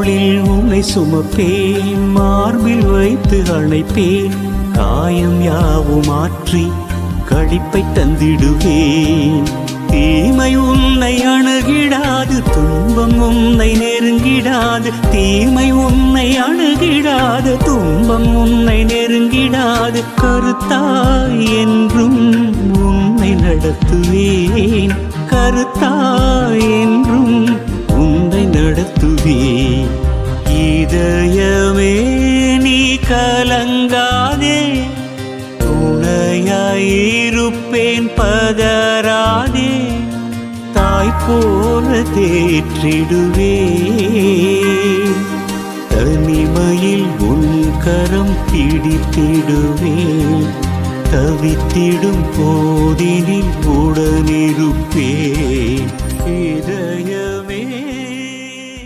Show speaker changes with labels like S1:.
S1: தோளில் உன்னை சுமப்பேன், மார்பில் வைத்து அணைப்பேன், காயம் யாவும் மாற்றி களிப்பை தந்திடுவேன். தீமை உன்னை அணுகிடாது, துன்பம் உன்னை நெருங்கிடாது. தீமை உன்னை அணுகிடாது, துன்பம் உன்னை நெருங்கிடாது. கருத்தாய் என்றும் உன்னை நடத்துவேன், கருத்தாய் என்றும் உன்னை நடத்துவேன். இதயமே நீ கலங்காதே, துணையாயிருப்பேன் பதறாதே. தாய் போல தேற்றிடுவேன், தனிமையில் உன் கரம் பிடித்திடுவேன். தவித்திடும் போதினில் உடனிருப்பேன்.